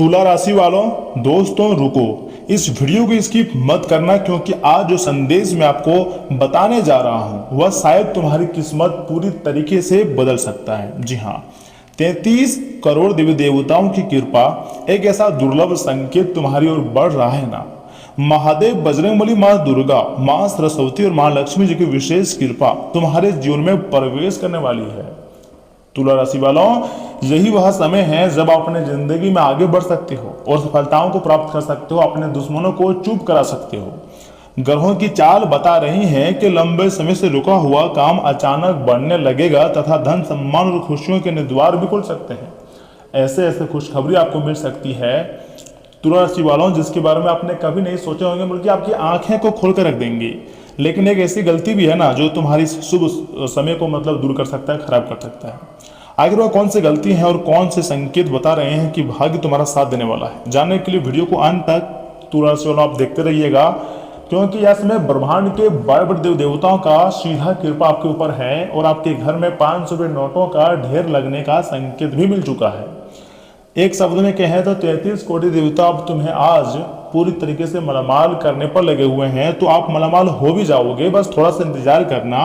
तुला राशि वालों, दोस्तों रुको, इस वीडियो को स्किप मत करना, क्योंकि आज जो संदेश मैं आपको बताने जा रहा हूं वह शायद तुम्हारी किस्मत पूरी तरीके से बदल सकता है। जी हाँ, 33 करोड़ देवी देवताओं की कृपा, एक ऐसा दुर्लभ संकेत तुम्हारी ओर बढ़ रहा है ना। महादेव, बजरंगबली, माँ दुर्गा, माँ सरस्वती और माँ लक्ष्मी जी की विशेष कृपा तुम्हारे जीवन में प्रवेश करने वाली है। तुला राशि वालों, यही वह समय है जब आप अपने जिंदगी में आगे बढ़ सकते हो और सफलताओं को प्राप्त कर सकते हो, अपने दुश्मनों को चुप करा सकते हो। ग्रहों की चाल बता रही है कि लंबे समय से रुका हुआ काम अचानक बढ़ने लगेगा तथा धन, सम्मान और खुशियों के नए द्वार भी खुल सकते हैं। ऐसे ऐसे खुशखबरी आपको मिल सकती है तुला राशि वालों, जिसके बारे में आपने कभी नहीं सोचे होंगे, बल्कि आपकी आंखें को खोल कर रख देंगी। लेकिन एक ऐसी गलती भी है ना जो तुम्हारी शुभ समय को दूर कर सकता है, खराब कर सकता है। आखिर वह कौन सी गलती है और कौन से संकेत बता रहे हैं कि भाग्य तुम्हारा साथ देने वाला है, जानने के लिए वीडियो को अंत तक तुला राशि वालों आप देखते रहिएगा, क्योंकि यह समय ब्रह्मांड के बड़े बड़े देव देवताओं का सीधा कृपा आपके ऊपर है और आपके घर में 500 रुपये नोटों का ढेर लगने का संकेत भी मिल चुका है। एक शब्द में कहें तो 33 कोटि देवता अब तुम्हें आज पूरी तरीके से मालामाल करने पर लगे हुए हैं, तो आप मालामाल हो भी जाओगे। बस थोड़ा सा इंतजार करना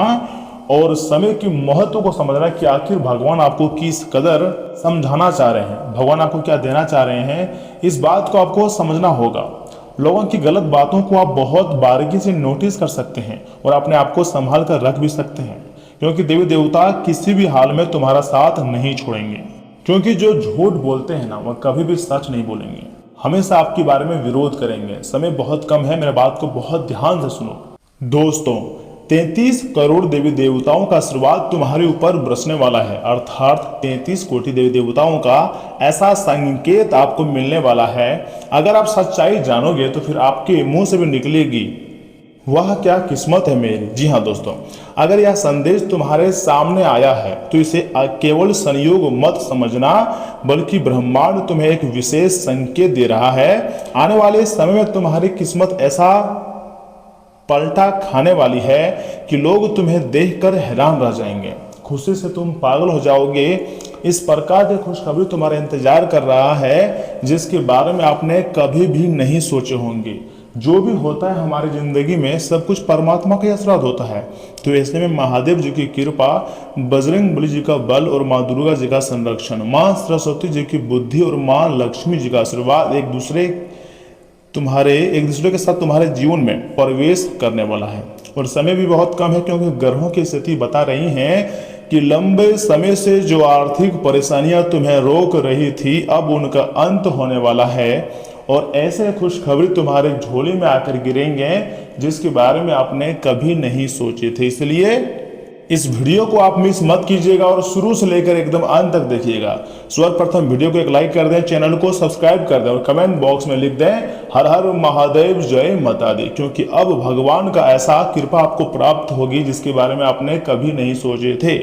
और समय की महत्व को समझना कि आखिर भगवान आपको किस कदर समझाना चाह रहे हैं, भगवान आपको क्या देना चाह रहे हैं, इस बात को आपको समझना होगा। लोगों की गलत बातों को आप बहुत बारीकी से नोटिस कर सकते हैं और अपने आप को संभाल कर रख भी सकते हैं, क्योंकि देवी देवता किसी भी हाल में तुम्हारा साथ नहीं छोड़ेंगे। क्योंकि जो झूठ बोलते हैं ना, वह कभी भी सच नहीं बोलेंगे, हमेशा आपके बारे में विरोध करेंगे। समय बहुत कम है, मेरे बात को बहुत ध्यान से सुनो। दोस्तों, 33 करोड़ देवी देवताओं का आशीर्वाद तुम्हारे ऊपर बरसने वाला है, अर्थात 33 कोटि देवी देवताओं का ऐसा संकेत आपको मिलने वाला है। अगर आप सच्चाई जानोगे तो फिर आपके मुंह से भी निकलेगी, वह क्या किस्मत है मेरी। जी हाँ दोस्तों, अगर यह संदेश तुम्हारे सामने आया है तो इसे केवल संयोग मत समझना, बल्कि ब्रह्मांड तुम्हें एक विशेष संकेत दे रहा है। आने वाले समय में तुम्हारी किस्मत ऐसा पलटा खाने वाली है कि लोग तुम्हें देखकर हैरान रह जाएंगे, खुशी से तुम पागल हो जाओगे। इस प्रकार की खुशखबरी तुम्हारा इंतजार कर रहा है, जिसके बारे में आपने कभी भी नहीं सोचे होंगे। जो भी होता है हमारी जिंदगी में सब कुछ परमात्मा का आशीर्वाद होता है। तो ऐसे में महादेव जी की कृपा, बजरंगबली जी का बल और माँ दुर्गा जी का संरक्षण, माँ सरस्वती जी की बुद्धि और माँ लक्ष्मी जी का आशीर्वाद एक दूसरे के साथ तुम्हारे जीवन में प्रवेश करने वाला है। और समय भी बहुत कम है, क्योंकि ग्रहों की स्थिति बता रही हैं कि लंबे समय से जो आर्थिक परेशानियां तुम्हें रोक रही थी, अब उनका अंत होने वाला है और ऐसे खुशखबरी तुम्हारे झोले में आकर गिरेंगे जिसके बारे में आपने कभी नहीं सोचे थे। इसलिए इस वीडियो को आप मिस मत कीजिएगा और शुरू से लेकर एकदम अंत तक देखिएगा। सर्वप्रथम वीडियो को एक लाइक कर दें, चैनल को सब्सक्राइब कर दें और कमेंट बॉक्स में लिख दें हर हर महादेव जय माता दी, क्योंकि अब भगवान का ऐसा कृपा आपको प्राप्त होगी जिसके बारे में आपने कभी नहीं सोचे थे।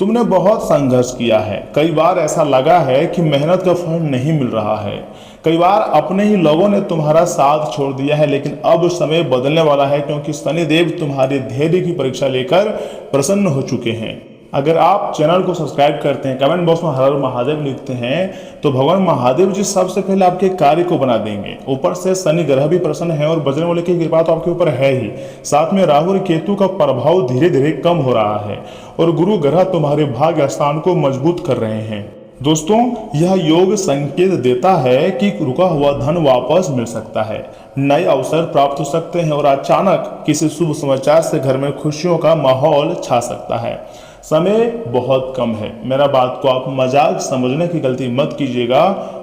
तुमने बहुत संघर्ष किया है, कई बार ऐसा लगा है कि मेहनत का फल नहीं मिल रहा है, कई बार अपने ही लोगों ने तुम्हारा साथ छोड़ दिया है, लेकिन अब समय बदलने वाला है, क्योंकि शनिदेव तुम्हारे धैर्य की परीक्षा लेकर प्रसन्न हो चुके हैं। अगर आप चैनल को सब्सक्राइब करते हैं, कमेंट बॉक्स में हर हर महादेव लिखते हैं, तो भगवान महादेव जी सबसे पहले आपके कार्य को बना देंगे। ऊपर से शनि ग्रह भी प्रसन्न है और बजरंगबली की कृपा तो आपके ऊपर है ही, साथ में राहु और केतु का प्रभाव धीरे धीरे कम हो रहा है और गुरु ग्रह तुम्हारे भाग्य स्थान को मजबूत कर रहे हैं। दोस्तों, यह योग संकेत देता है कि रुका हुआ धन वापस मिल सकता है, नए अवसर प्राप्त हो सकते हैं और अचानक किसी शुभ समाचार से घर में खुशियों का माहौल छा सकता है। समय बहुत कम है, मेरा बात को आप मजाक समझने की गलती मत कीजिएगा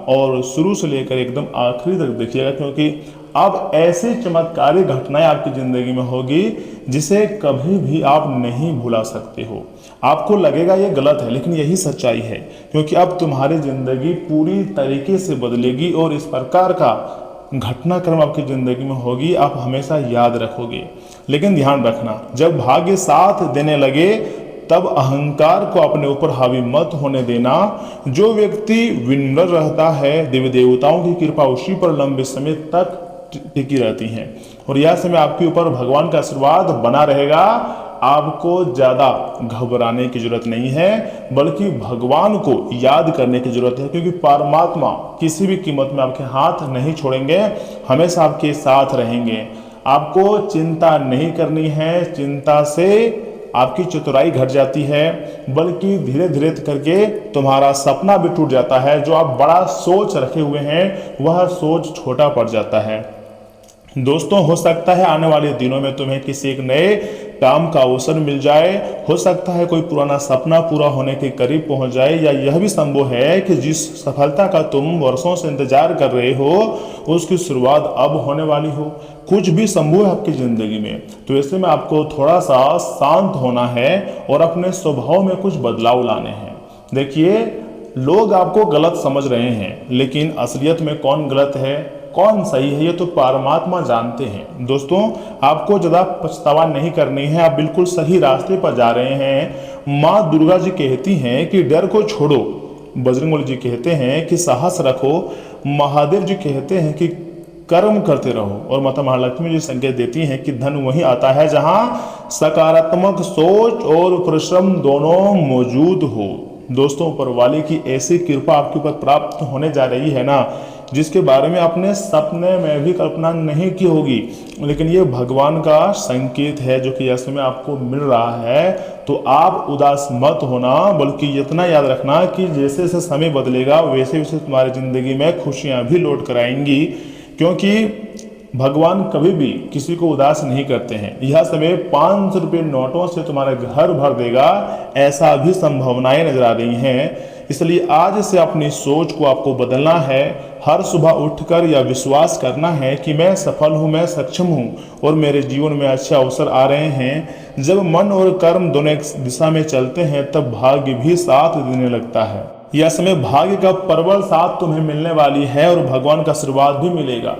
और शुरू से लेकर एकदम आखिरी तक देखिएगा, क्योंकि अब ऐसी चमत्कारी घटनाएं आपकी जिंदगी में होगी जिसे कभी भी आप नहीं भुला सकते हो। आपको लगेगा ये गलत है, लेकिन यही सच्चाई है, क्योंकि अब तुम्हारी जिंदगी पूरी तरीके से बदलेगी और इस प्रकार का घटनाक्रम आपकी जिंदगी में होगी, आप हमेशा याद रखोगे। लेकिन ध्यान रखना, जब भाग्य साथ देने लगे तब अहंकार को अपने ऊपर हावी मत होने देना। जो व्यक्ति विनम्र रहता है, देवी देवताओं की कृपा उसी पर लंबे समय तक टिकी रहती हैं और यह समय आपके ऊपर भगवान का आशीर्वाद बना रहेगा। आपको ज़्यादा घबराने की जरूरत नहीं है, बल्कि भगवान को याद करने की जरूरत है, क्योंकि परमात्मा किसी भी कीमत में आपके हाथ नहीं छोड़ेंगे, हमेशा आपके साथ रहेंगे। आपको चिंता नहीं करनी है, चिंता से आपकी चतुराई घट जाती है, बल्कि धीरे धीरे करके तुम्हारा सपना भी टूट जाता है। जो आप बड़ा सोच रखे हुए हैं वह सोच छोटा पड़ जाता है। दोस्तों, हो सकता है आने वाले दिनों में तुम्हें किसी एक नए काम का अवसर मिल जाए, हो सकता है कोई पुराना सपना पूरा होने के करीब पहुंच जाए, या यह भी संभव है कि जिस सफलता का तुम वर्षों से इंतजार कर रहे हो उसकी शुरुआत अब होने वाली हो। कुछ भी संभव है आपकी जिंदगी में। तो ऐसे में आपको थोड़ा सा शांत होना है और अपने स्वभाव में कुछ बदलाव लाने हैं। देखिए, लोग आपको गलत समझ रहे हैं, लेकिन असलियत में कौन गलत है कौन सही है ये तो परमात्मा जानते हैं। दोस्तों, आपको ज़्यादा पछतावा नहीं करनी है, आप बिल्कुल सही रास्ते पर जा रहे हैं। माँ दुर्गा जी कहती हैं कि डर को छोड़ो, बजरंगबली जी कहते हैं कि साहस रखो, महादेव जी कहते हैं कि कर्म करते रहो, और माता महालक्ष्मी जी संकेत देती हैं कि धन वहीं आता है जहां सकारात्मक सोच और परिश्रम दोनों मौजूद हो। दोस्तों, ऊपर वाले की ऐसी कृपा आपके ऊपर प्राप्त होने जा रही है ना, जिसके बारे में आपने सपने में भी कल्पना नहीं की होगी, लेकिन ये भगवान का संकेत है जो कि इस समय आपको मिल रहा है। तो आप उदास मत होना, बल्कि इतना याद रखना कि जैसे जैसे समय बदलेगा वैसे वैसे तुम्हारी जिंदगी में खुशियां भी लौट कर आएंगी, क्योंकि भगवान कभी भी किसी को उदास नहीं करते हैं। यह समय 500 रुपये नोटों से तुम्हारा घर भर देगा, ऐसा भी संभावनाएं नजर आ रही हैं। इसलिए आज से अपनी सोच को आपको बदलना है। हर सुबह उठकर यह विश्वास करना है कि मैं सफल हूँ, मैं सक्षम हूँ और मेरे जीवन में अच्छे अवसर आ रहे हैं। जब मन और कर्म दोनों एक दिशा में चलते हैं तब भाग्य भी साथ देने लगता है। यह समय भाग्य का प्रबल साथ तुम्हें मिलने वाली है और भगवान का आशीर्वाद भी मिलेगा।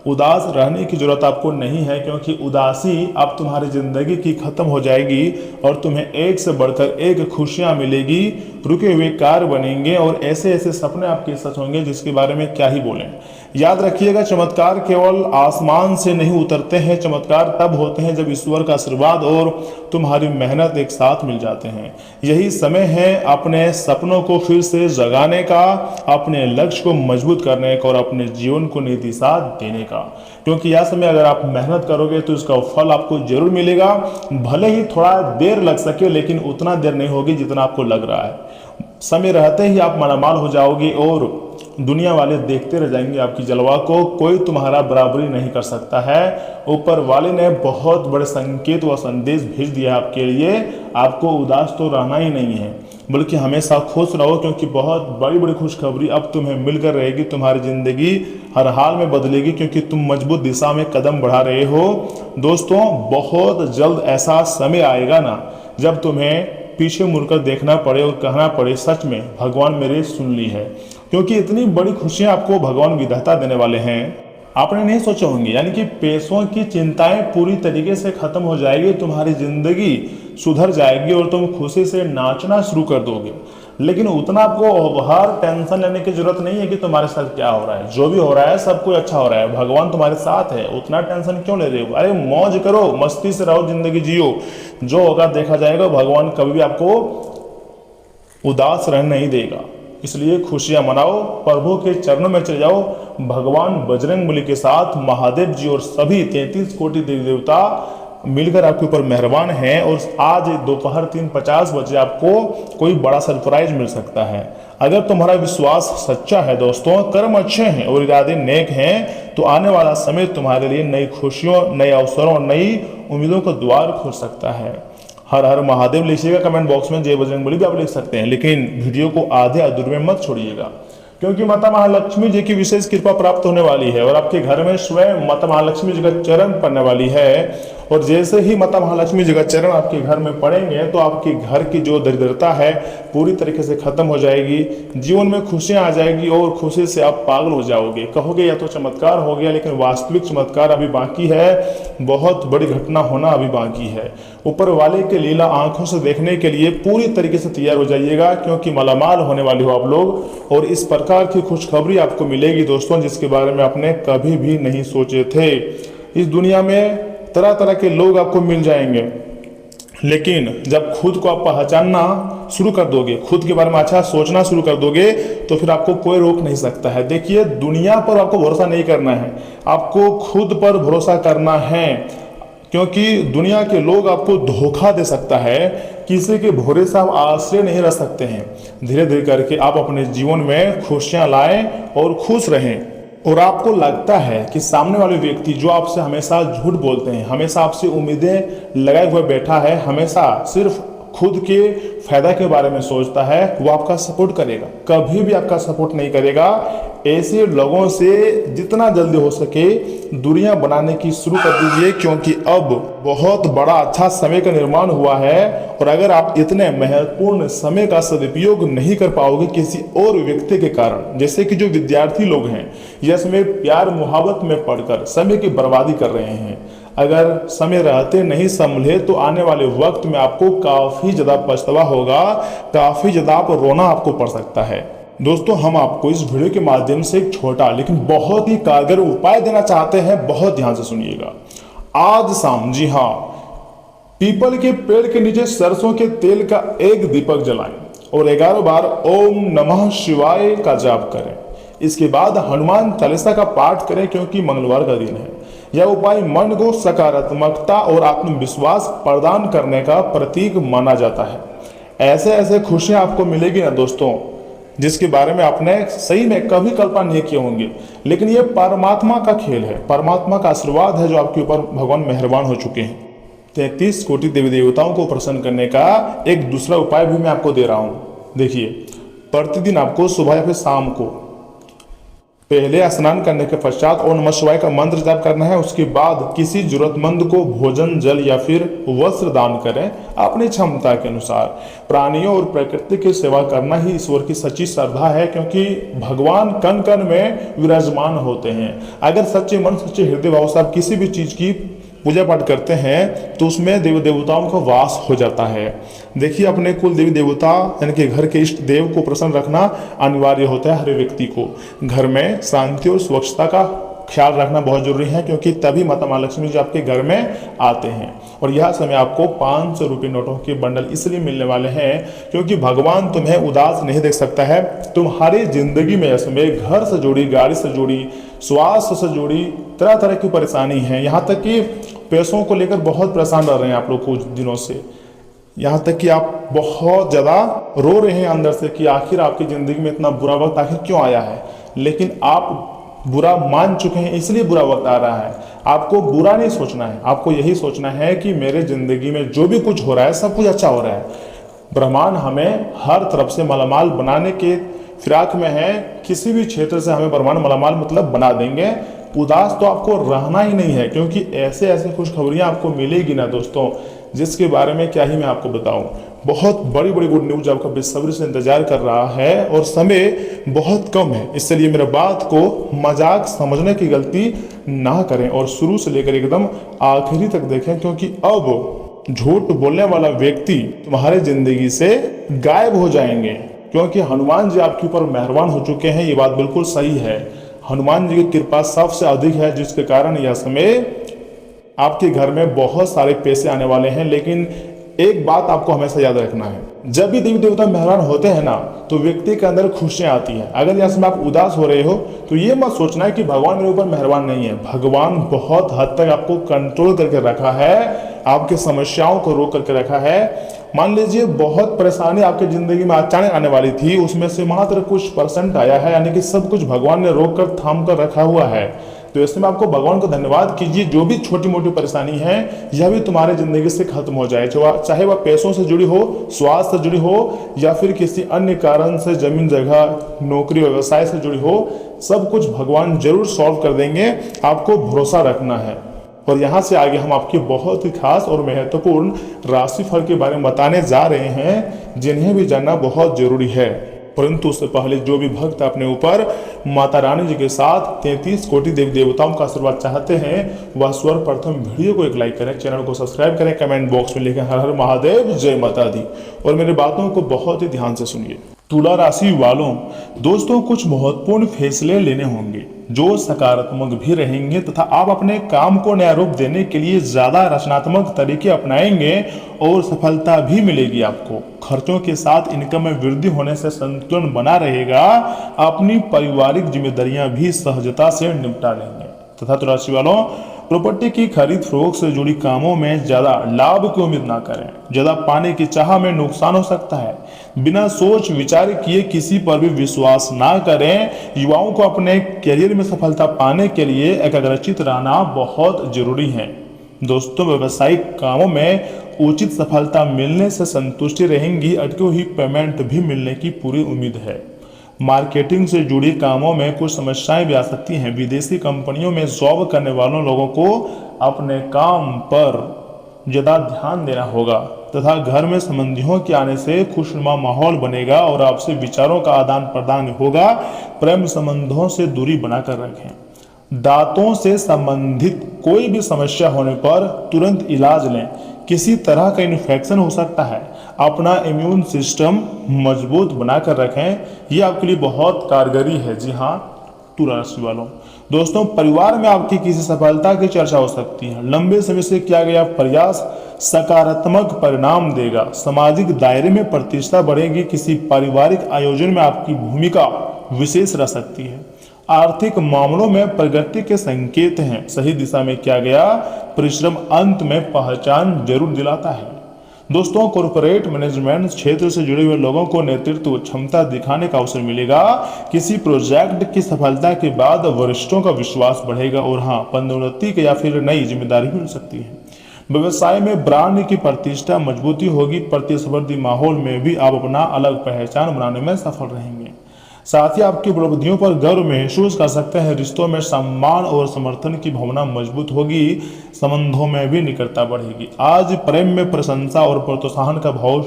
उदास रहने की जरूरत आपको नहीं है, क्योंकि उदासी अब तुम्हारी जिंदगी की खत्म हो जाएगी और तुम्हें एक से बढ़कर एक खुशियां मिलेगी, रुके हुए कार्य बनेंगे और ऐसे ऐसे सपने आपके सच होंगे जिसके बारे में क्या ही बोलें। याद रखिएगा, चमत्कार केवल आसमान से नहीं उतरते हैं, चमत्कार तब होते हैं जब ईश्वर का आशीर्वाद और तुम्हारी मेहनत एक साथ मिल जाते हैं। यही समय है अपने सपनों को फिर से जगाने का, अपने लक्ष्य को मजबूत करने का और अपने जीवन को नई दिशा देने का, क्योंकि यह समय अगर आप मेहनत करोगे तो इसका फल आपको जरूर मिलेगा। भले ही थोड़ा देर लग सके, लेकिन उतना देर नहीं होगी जितना आपको लग रहा है। समय रहते ही आप मालामाल हो जाओगे और दुनिया वाले देखते रह जाएंगे आपकी जलवा को। कोई तुम्हारा बराबरी नहीं कर सकता है। ऊपर वाले ने बहुत बड़े संकेत व संदेश भेज दिया आपके लिए। आपको उदास तो रहना ही नहीं है, बल्कि हमेशा खुश रहो, क्योंकि बहुत बड़ी बड़ी खुशखबरी अब तुम्हें मिलकर रहेगी। तुम्हारी जिंदगी हर हाल में बदलेगी, क्योंकि तुम मजबूत दिशा में कदम बढ़ा रहे हो। दोस्तों, बहुत जल्द ऐसा समय आएगा ना जब तुम्हें पीछे मुड़कर देखना पड़े और कहना पड़े, सच में भगवान मेरे सुन ली है, क्योंकि इतनी बड़ी खुशियां आपको भगवान विधाता देने वाले हैं, आपने नहीं सोचे होंगे। यानी कि पैसों की चिंताएं पूरी तरीके से खत्म हो जाएगी, तुम्हारी जिंदगी सुधर जाएगी और तुम खुशी से नाचना शुरू कर दोगे। लेकिन उतना आपको हर टेंशन लेने की जरूरत नहीं है कि तुम्हारे साथ क्या हो रहा है। जो भी हो रहा है सब कुछ अच्छा हो रहा है, भगवान तुम्हारे साथ है, उतना टेंशन क्यों ले रहे हो। अरे मौज करो, मस्ती से रहो, जिंदगी जियो, जो होगा देखा जाएगा। भगवान कभी भी आपको उदास रहने नहीं देगा, इसलिए खुशियां मनाओ, प्रभु के चरणों में चले जाओ। भगवान बजरंगबली के साथ महादेव जी और सभी 33 कोटि देवी देवता मिलकर आपके ऊपर मेहरबान हैं। और आज दोपहर 3:50 बजे आपको कोई बड़ा सरप्राइज मिल सकता है। अगर तुम्हारा विश्वास सच्चा है दोस्तों, कर्म अच्छे हैं और इरादे नेक हैं, तो आने वाला समय तुम्हारे लिए नई खुशियों, नए अवसरों और नई उम्मीदों का द्वार खोल सकता है। हर हर महादेव लिखिएगा कमेंट बॉक्स में, जय बजरंगबली भी आप लिख सकते हैं, लेकिन वीडियो को आधे अधूरे में मत छोड़िएगा, क्योंकि माता महालक्ष्मी जी की विशेष कृपा प्राप्त होने वाली है और आपके घर में स्वयं माता महालक्ष्मी जी का चरण पड़ने वाली है। और जैसे ही माता महालक्ष्मी जी का चरण आपके घर में पड़ेंगे तो आपके घर की जो दरिद्रता है पूरी तरीके से खत्म हो जाएगी, जीवन में खुशियां आ जाएगी और खुशी से आप पागल हो जाओगे। कहोगे या तो चमत्कार हो गया, लेकिन वास्तविक चमत्कार अभी बाकी है, बहुत बड़ी घटना होना अभी बाकी है। ऊपर वाले के लीला आंखों से देखने के लिए पूरी तरीके से तैयार हो जाइएगा, क्योंकि मालामाल होने वाले हो आप लोग और इस प्रकार की खुशखबरी आपको मिलेगी दोस्तों, जिसके बारे में आपने कभी भी नहीं सोचे थे। इस दुनिया में तरह तरह के लोग आपको मिल जाएंगे, लेकिन जब खुद को आप पहचानना शुरू कर दोगे, खुद के बारे में अच्छा सोचना शुरू कर दोगे, तो फिर आपको कोई रोक नहीं सकता है। देखिए, दुनिया पर आपको भरोसा नहीं करना है, आपको खुद पर भरोसा करना है, क्योंकि दुनिया के लोग आपको धोखा दे सकता है। किसी के भरोसे आप आश्रय नहीं रह सकते हैं। धीरे धीरे करके आप अपने जीवन में खुशियां लाएं और खुश रहें। और आपको लगता है कि सामने वाले व्यक्ति जो आपसे हमेशा झूठ बोलते हैं, हमेशा आपसे उम्मीदें लगाए हुए बैठा है, हमेशा सिर्फ खुद के फायदा के बारे में सोचता है, वो आपका सपोर्ट करेगा? कभी भी आपका सपोर्ट नहीं करेगा। ऐसे लोगों से जितना जल्दी हो सके दूरियां बनाने की शुरू कर दीजिए, क्योंकि अब बहुत बड़ा अच्छा समय का निर्माण हुआ है। और अगर आप इतने महत्वपूर्ण समय का सदुपयोग नहीं कर पाओगे किसी और व्यक्ति के कारण, जैसे कि जो विद्यार्थी लोग हैं, यह समय प्यार मोहब्बत में पढ़कर समय की बर्बादी कर रहे हैं, अगर समय रहते नहीं संभले तो आने वाले वक्त में आपको काफी ज्यादा पछतावा होगा, काफी ज्यादा आप रोना आपको पड़ सकता है। दोस्तों, हम आपको इस वीडियो के माध्यम से एक छोटा लेकिन बहुत ही कारगर उपाय देना चाहते हैं। बहुत ध्यान से सुनिएगा। आज शाम, जी हाँ, पीपल के पेड़ के नीचे सरसों के तेल का एक दीपक जलाएं और 11 बार ओम नमः शिवाय का जाप करें। इसके बाद हनुमान चालीसा का पाठ करें, क्योंकि मंगलवार का दिन है। यह उपाय मन को सकारात्मकता और आत्मविश्वास प्रदान करने का प्रतीक माना जाता है। ऐसे ऐसे खुशियां आपको मिलेगी ना दोस्तों, जिसके बारे में आपने सही में कभी कल्पना नहीं किए होंगे। लेकिन यह परमात्मा का खेल है, परमात्मा का आशीर्वाद है जो आपके ऊपर भगवान मेहरबान हो चुके हैं। 33 कोटि देवी देवताओं को प्रसन्न करने का एक दूसरा उपाय भी मैं आपको दे रहा हूं। देखिए, प्रतिदिन आपको सुबह या फिर शाम को पहले स्नान करने के पश्चात ओम नमः शिवाय का मंत्र जाप करना है। उसके बाद किसी जरूरतमंद को भोजन, जल या फिर वस्त्र दान करें अपनी क्षमता के अनुसार। प्राणियों और प्रकृति की सेवा करना ही ईश्वर की सच्ची श्रद्धा है, क्योंकि भगवान कण कण में विराजमान होते हैं। अगर सच्चे मन, सच्चे हृदय भाव से आप किसी भी चीज की पूजा पाठ करते हैं तो उसमें देवी देवताओं का वास हो जाता है। देखिए, अपने कुल देवी देवता यानी कि घर के इष्ट देव को प्रसन्न रखना अनिवार्य होता है हर व्यक्ति को। घर में शांति और स्वच्छता का ख्याल रखना बहुत जरूरी है, क्योंकि तभी माता महालक्ष्मी जी आपके घर में आते हैं। और यह समय आपको 500 रुपये नोटों के बंडल इसलिए मिलने वाले हैं क्योंकि भगवान तुम्हें उदास नहीं देख सकता है। तुम्हारी जिंदगी में इस समय घर से जुड़ी, गाड़ी से जुड़ी, स्वास्थ्य से जुड़ी तरह तरह की परेशानी है। यहाँ तक कि पैसों को लेकर बहुत परेशान रह रहे हैं आप लोग कुछ दिनों से। यहाँ तक कि आप बहुत ज़्यादा रो रहे हैं अंदर से कि आखिर आपकी ज़िंदगी में इतना बुरा वक्त आखिर क्यों आया है। लेकिन आप बुरा मान चुके हैं, इसलिए बुरा वक्त आ रहा है। आपको बुरा नहीं सोचना है, आपको यही सोचना है कि मेरे ज़िंदगी में जो भी कुछ हो रहा है सब कुछ अच्छा हो रहा है। ब्रह्मांड हमें हर तरफ से मालामाल बनाने के फिराक में है। किसी भी क्षेत्र से हमें ब्रह्मांड मालामाल मतलब बना देंगे। उदास तो आपको रहना ही नहीं है, क्योंकि ऐसे ऐसे खुशखबरियां आपको मिलेगी ना दोस्तों, जिसके बारे में क्या ही मैं आपको बताऊं। बहुत बड़ी बड़ी गुड न्यूज आपका बेसब्री से इंतजार कर रहा है और समय बहुत कम है, इसलिए मेरे बात को मजाक समझने की गलती ना करें और शुरू से लेकर एकदम आखिरी तक देखें, क्योंकि अब झूठ बोलने वाला व्यक्ति तुम्हारे जिंदगी से गायब हो जाएंगे, क्योंकि हनुमान जी आपके ऊपर मेहरबान हो चुके हैं। ये बात बिल्कुल सही है। हनुमान जी की कृपा सबसे अधिक है, जिसके कारण यह समय आपके घर में बहुत सारे पैसे आने वाले हैं। लेकिन एक बात आपको हमेशा याद रखना है, जब भी देवी देवता मेहरबान होते हैं ना, तो व्यक्ति के अंदर खुशियां आती हैं। अगर यह समय आप उदास हो रहे हो तो ये मत सोचना है कि भगवान मेरे ऊपर मेहरबान नहीं है। भगवान बहुत हद तक आपको कंट्रोल करके रखा है, आपकी समस्याओं को रोक करके रखा है। मान लीजिए बहुत परेशानी आपकी जिंदगी में अचानक आने वाली थी, उसमें से मात्र कुछ % आया है, यानी कि सब कुछ भगवान ने रोक कर थाम कर रखा हुआ है। तो इसमें आपको भगवान को धन्यवाद कीजिए। जो भी छोटी मोटी परेशानी है यह भी तुम्हारे जिंदगी से खत्म हो जाए, चाहे वह पैसों से जुड़ी हो, स्वास्थ्य से जुड़ी हो, या फिर किसी अन्य कारण से जमीन जगह, नौकरी, व्यवसाय से जुड़ी हो। सब कुछ भगवान जरूर सॉल्व कर देंगे, आपको भरोसा रखना है। और यहाँ से आगे हम आपके बहुत ही खास और महत्वपूर्ण राशिफल के बारे में बताने जा रहे हैं, जिन्हें भी जानना बहुत जरूरी है। परंतु उससे पहले जो भी भक्त अपने ऊपर माता रानी जी के साथ 33 कोटि देवी देवताओं का आशीर्वाद चाहते हैं, वह सर्वप्रथम वीडियो को एक लाइक करें, चैनल को सब्सक्राइब करें, कमेंट बॉक्स में लिखें हर हर महादेव, जय माता दी। और मेरी बातों को बहुत ही ध्यान से सुनिए। तुला राशि वालों, दोस्तों कुछ महत्वपूर्ण फैसले लेने होंगे जो सकारात्मक भी रहेंगे तथा आप अपने काम को नया रूप देने के लिए ज्यादा रचनात्मक तरीके अपनाएंगे और सफलता भी मिलेगी आपको। खर्चों के साथ इनकम में वृद्धि होने से संतुलन बना रहेगा। अपनी पारिवारिक जिम्मेदारियां भी सहजता से निपटा लेंगे। तथा तुला राशि वालों, प्रॉपर्टी की खरीद फरोख्त से जुड़ी कामों में ज्यादा लाभ की उम्मीद ना करें। ज्यादा पाने की चाह में नुकसान हो सकता है। बिना सोच विचार किए किसी पर भी विश्वास ना करें। युवाओं को अपने करियर में सफलता पाने के लिए एकाग्रचित रहना बहुत जरूरी है। दोस्तों, व्यवसायिक कामों में उचित सफलता मिलने से संतुष्टि रहेंगी। अटकी हुई पेमेंट भी मिलने की पूरी उम्मीद है। मार्केटिंग से जुड़ी कामों में कुछ समस्याएं भी आ सकती हैं। विदेशी कंपनियों में जॉब करने वालों लोगों को अपने काम पर ज्यादा ध्यान देना होगा तथा घर में संबंधियों के आने से खुशनुमा माहौल बनेगा और आपसे विचारों का आदान प्रदान होगा। प्रेम संबंधों से दूरी बनाकर रखें। दांतों से संबंधित कोई भी समस्या होने पर तुरंत इलाज लें। किसी तरह का इन्फेक्शन हो सकता है। अपना इम्यून सिस्टम मजबूत बनाकर रखें, यह आपके लिए बहुत कारगरी है। जी हाँ तुला राशि वालों, दोस्तों परिवार में आपकी किसी सफलता की चर्चा हो सकती है। लंबे समय से किया गया प्रयास सकारात्मक परिणाम देगा। सामाजिक दायरे में प्रतिष्ठा बढ़ेगी। किसी पारिवारिक आयोजन में आपकी भूमिका विशेष रह सकती है। आर्थिक मामलों में प्रगति के संकेत हैं। सही दिशा में किया गया परिश्रम अंत में पहचान जरूर दिलाता है। दोस्तों, कॉर्पोरेट मैनेजमेंट क्षेत्र से जुड़े हुए लोगों को नेतृत्व क्षमता दिखाने का अवसर मिलेगा। किसी प्रोजेक्ट की सफलता के बाद वरिष्ठों का विश्वास बढ़ेगा और हाँ, पदोन्नति या फिर नई जिम्मेदारी मिल सकती है। व्यवसाय में ब्रांड की प्रतिष्ठा मजबूती होगी। प्रतिस्पर्धी माहौल में भी आप अपना अलग पहचान बनाने में सफल रहेंगे। साथ ही आपकी उपलब्धियों पर गर्व महसूस कर सकते हैं। रिश्तों में सम्मान और समर्थन की भावना मजबूत होगी। संबंधों में भी निकटता बढ़ेगी। आज प्रेम में प्रशंसा और प्रोत्साहन का भाव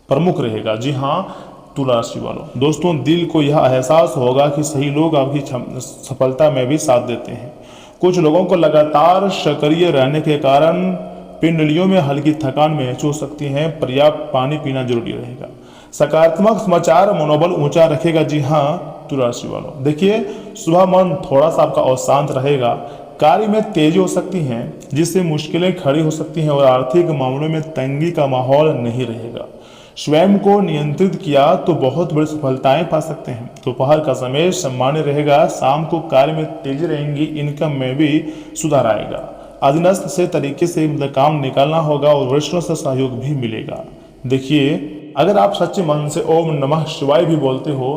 प्रमुख रहेगा। जी हाँ तुला राशि वालों, दोस्तों दिल को यह एहसास होगा कि सही लोग आपकी सफलता में भी साथ देते हैं। कुछ लोगों को लगातार सक्रिय रहने के कारण पिंडलियों में हल्की थकान महसूस हो सकती है। पर्याप्त पानी पीना जरूरी रहेगा। सकारात्मक समाचार मनोबल ऊंचा रखेगा। जी हाँ तुला राशि वालों, देखिए सुबह मन थोड़ा सा आपका अशांत रहेगा। कार्य में तेजी हो सकती है जिससे मुश्किलें खड़ी हो सकती हैं और आर्थिक मामलों में तंगी का माहौल नहीं रहेगा। स्वयं को नियंत्रित किया तो बहुत बड़ी सफलताएं पा सकते हैं। दोपहर का समय सामान्य रहेगा। शाम को कार्य में तेजी रहेगी। इनकम में भी सुधार आएगा। अधीनस्थ से तरीके से काम निकालना होगा और वरिष्ठों से सहयोग भी मिलेगा। देखिए, अगर आप सच्चे मन से ओम नमः शिवाय भी बोलते हो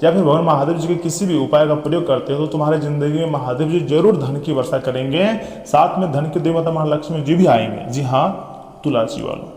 या फिर भगवान महादेव जी के किसी भी उपाय का प्रयोग करते हो तो तुम्हारे जिंदगी में महादेव जी जरूर धन की वर्षा करेंगे। साथ में धन के देवता महालक्ष्मी जी भी आएंगे। जी हाँ तुला राशि वालों,